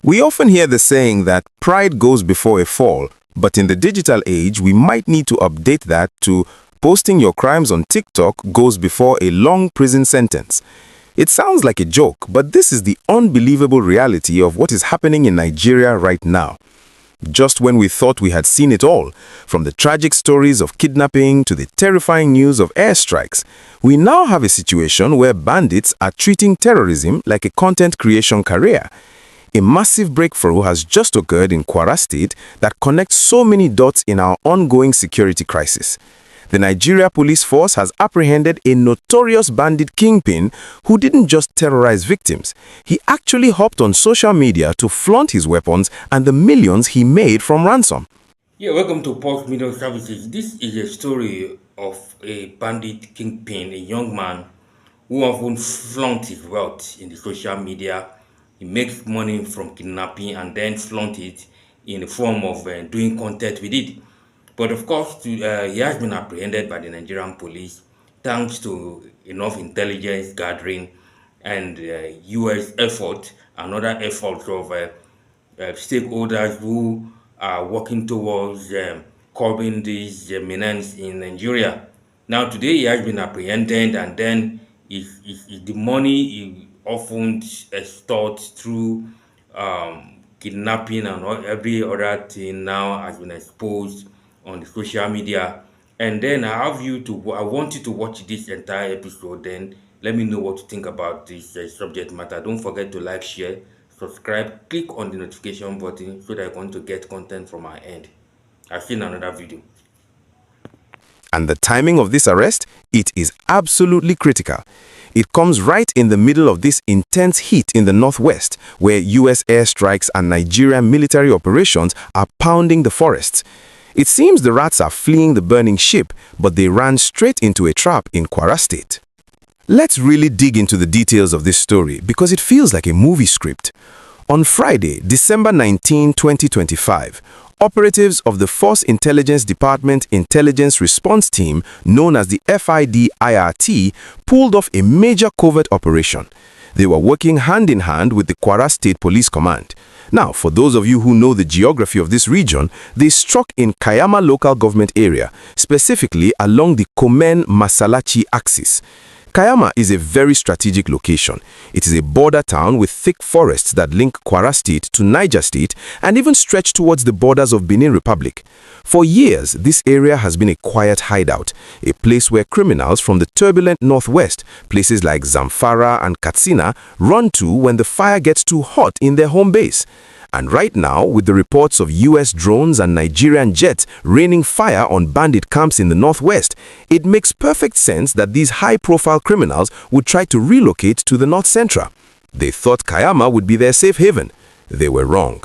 We often hear the saying that pride goes before a fall, but in the digital age, we might need to update that to posting your crimes on TikTok goes before a long prison sentence. It sounds like a joke, but this is the unbelievable reality of what is happening in Nigeria right now. Just when we thought we had seen it all, from the tragic stories of kidnapping to the terrifying news of airstrikes, we now have a situation where bandits are treating terrorism like a content creation career. A massive breakthrough has just occurred in Kwara State that connects so many dots in our ongoing security crisis. The Nigeria police force has apprehended a notorious bandit Kingpin who didn't just terrorize victims. He actually hopped on social media to flaunt his weapons and the millions he made from ransom. Yeah, welcome to Pulse Media Services. This is a story of a bandit Kingpin, a young man who often flaunt his wealth in the social media. He makes money from kidnapping and then flaunt it in the form of doing content with it. But of course, he has been apprehended by the Nigerian police thanks to enough intelligence gathering and U.S. effort and other efforts of stakeholders who are working towards curbing these menace in Nigeria. Now, today he has been apprehended, and then the money he often extorts through kidnapping and every other thing now has been exposed on the social media. And then I want you to watch this entire episode. Then let me know what you think about this subject matter. Don't forget to like, share, subscribe, click on the notification button so that you're going to get content from our end. I've seen another video. And the timing of this arrest, it is absolutely critical. It comes right in the middle of this intense heat in the northwest, where U.S. airstrikes and Nigerian military operations are pounding the forests. It seems the rats are fleeing the burning ship, but they ran straight into a trap in Kwara State. Let's really dig into the details of this story because it feels like a movie script. On Friday, December 19, 2025, operatives of the Force Intelligence Department Intelligence Response Team, known as the FIDIRT, pulled off a major covert operation. They were working hand in hand with the Kwara State Police Command. Now, for those of you who know the geography of this region, they struck in Kayama local government area, specifically along the Komen-Masalachi axis. Kayama is a very strategic location. It is a border town with thick forests that link Kwara State to Niger State and even stretch towards the borders of Benin Republic. For years, this area has been a quiet hideout, a place where criminals from the turbulent northwest, places like Zamfara and Katsina, run to when the fire gets too hot in their home base. And right now, with the reports of U.S. drones and Nigerian jets raining fire on bandit camps in the northwest, it makes perfect sense that these high-profile criminals would try to relocate to the north central. They thought Kayama would be their safe haven. They were wrong.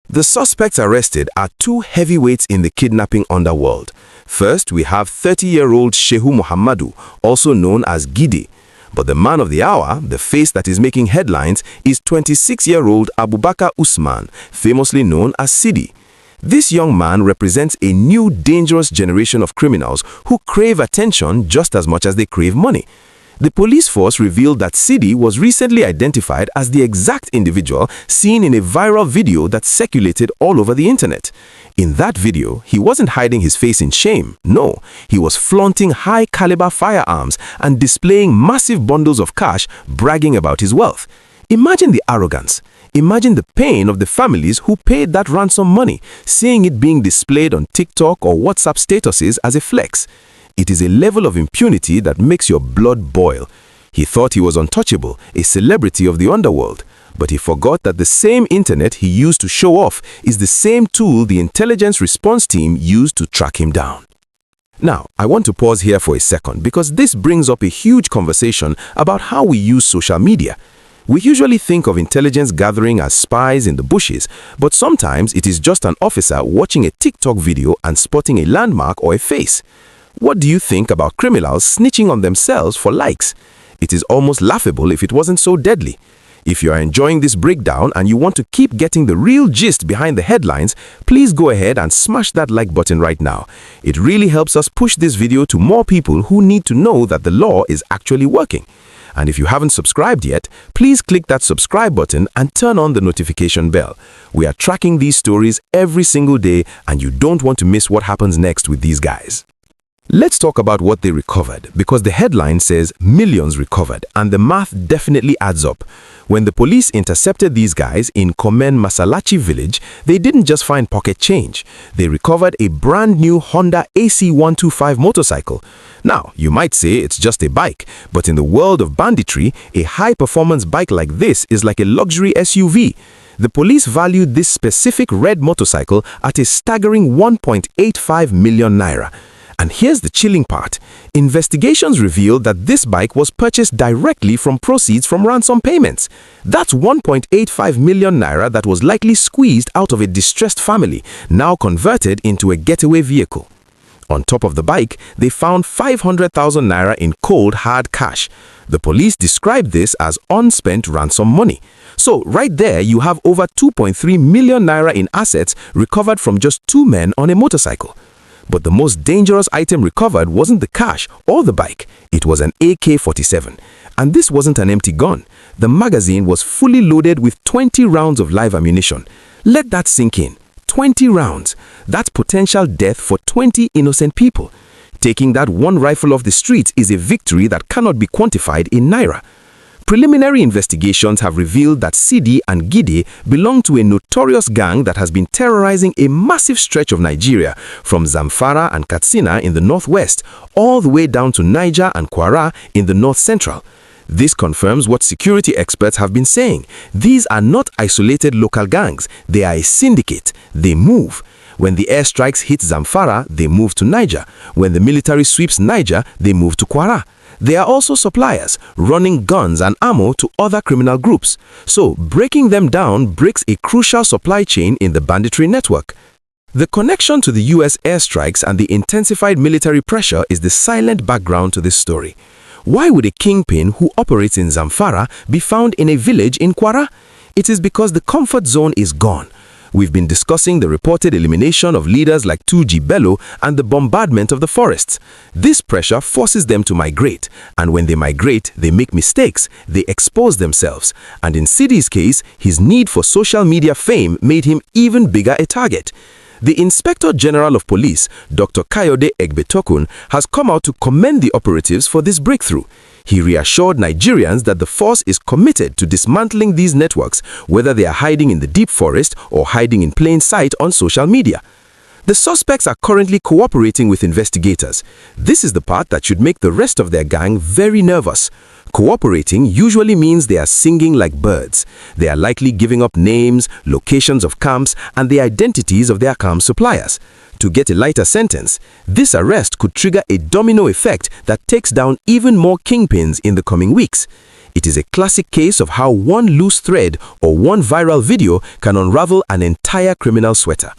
The suspects arrested are two heavyweights in the kidnapping underworld. First, we have 30-year-old Shehu Mohammadu, also known as Gide. But the man of the hour, the face that is making headlines, is 26-year-old Abubakar Usman, famously known as Sidi. This young man represents a new dangerous generation of criminals who crave attention just as much as they crave money. The police force revealed that Sidi was recently identified as the exact individual seen in a viral video that circulated all over the internet. In that video, he wasn't hiding his face in shame. No, he was flaunting high-caliber firearms and displaying massive bundles of cash, bragging about his wealth. Imagine the arrogance. Imagine the pain of the families who paid that ransom money, seeing it being displayed on TikTok or WhatsApp statuses as a flex. It is a level of impunity that makes your blood boil. He thought he was untouchable, a celebrity of the underworld. But he forgot that the same internet he used to show off is the same tool the intelligence response team used to track him down. Now, I want to pause here for a second because this brings up a huge conversation about how we use social media. We usually think of intelligence gathering as spies in the bushes, but sometimes it is just an officer watching a TikTok video and spotting a landmark or a face. What do you think about criminals snitching on themselves for likes? It is almost laughable if it wasn't so deadly. If you are enjoying this breakdown and you want to keep getting the real gist behind the headlines, please go ahead and smash that like button right now. It really helps us push this video to more people who need to know that the law is actually working. And if you haven't subscribed yet, please click that subscribe button and turn on the notification bell. We are tracking these stories every single day, and you don't want to miss what happens next with these guys. Let's talk about what they recovered, because the headline says millions recovered, and the math definitely adds up. When the police intercepted these guys in Komen Masalachi village, they didn't just find pocket change. They recovered a brand new Honda AC125 motorcycle. Now, you might say it's just a bike, but in the world of banditry, a high-performance bike like this is like a luxury SUV. The police valued this specific red motorcycle at a staggering 1.85 million naira. And here's the chilling part. Investigations revealed that this bike was purchased directly from proceeds from ransom payments. That's 1.85 million naira that was likely squeezed out of a distressed family, now converted into a getaway vehicle. On top of the bike, they found 500,000 naira in cold, hard cash. The police described this as unspent ransom money. So right there, you have over 2.3 million naira in assets recovered from just two men on a motorcycle. But the most dangerous item recovered wasn't the cash or the bike. It was an AK-47. And this wasn't an empty gun. The magazine was fully loaded with 20 rounds of live ammunition. Let that sink in. 20 rounds. That's potential death for 20 innocent people. Taking that one rifle off the streets is a victory that cannot be quantified in naira. Preliminary investigations have revealed that Sidi and Gide belong to a notorious gang that has been terrorizing a massive stretch of Nigeria, from Zamfara and Katsina in the northwest, all the way down to Niger and Kwara in the north-central. This confirms what security experts have been saying. These are not isolated local gangs. They are a syndicate. They move. When the airstrikes hit Zamfara, they move to Niger. When the military sweeps Niger, they move to Kwara. They are also suppliers, running guns and ammo to other criminal groups. So, breaking them down breaks a crucial supply chain in the banditry network. The connection to the US airstrikes and the intensified military pressure is the silent background to this story. Why would a kingpin who operates in Zamfara be found in a village in Kwara? It is because the comfort zone is gone. We've been discussing the reported elimination of leaders like Tuji Bello and the bombardment of the forests. This pressure forces them to migrate, and when they migrate, they make mistakes, they expose themselves. And in Sidi's case, his need for social media fame made him even bigger a target. The Inspector General of Police, Dr. Kayode Egbetokun, has come out to commend the operatives for this breakthrough. He reassured Nigerians that the force is committed to dismantling these networks, whether they are hiding in the deep forest or hiding in plain sight on social media. The suspects are currently cooperating with investigators. This is the part that should make the rest of their gang very nervous. Cooperating usually means they are singing like birds. They are likely giving up names, locations of camps, and the identities of their camp suppliers. To get a lighter sentence, this arrest could trigger a domino effect that takes down even more kingpins in the coming weeks. It is a classic case of how one loose thread or one viral video can unravel an entire criminal sweater.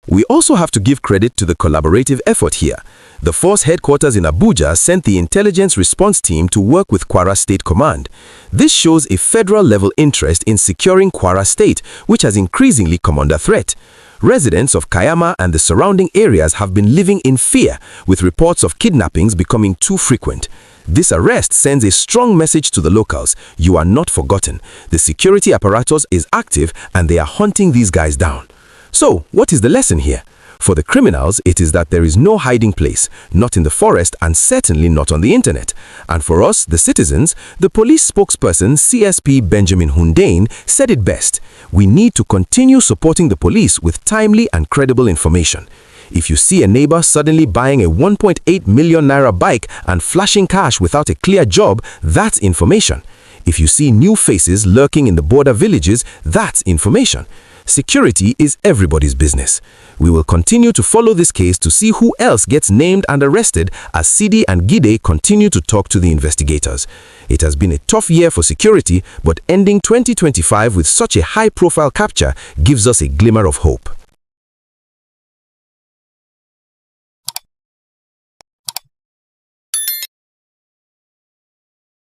We also have to give credit to the collaborative effort here. The force headquarters in Abuja sent the intelligence response team to work with Kwara State Command. This shows a federal-level interest in securing Kwara State, which has increasingly come under threat. Residents of Kayama and the surrounding areas have been living in fear, with reports of kidnappings becoming too frequent. This arrest sends a strong message to the locals. You are not forgotten. The security apparatus is active and they are hunting these guys down. So, what is the lesson here? For the criminals, it is that there is no hiding place, not in the forest and certainly not on the internet. And for us, the citizens, the police spokesperson CSP Benjamin Hundein said it best. We need to continue supporting the police with timely and credible information. If you see a neighbor suddenly buying a 1.8 million naira bike and flashing cash without a clear job, that's information. If you see new faces lurking in the border villages, that's information. Security is everybody's business. We will continue to follow this case to see who else gets named and arrested as Sidi and Gide continue to talk to the investigators. It has been a tough year for security, but ending 2025 with such a high-profile capture gives us a glimmer of hope.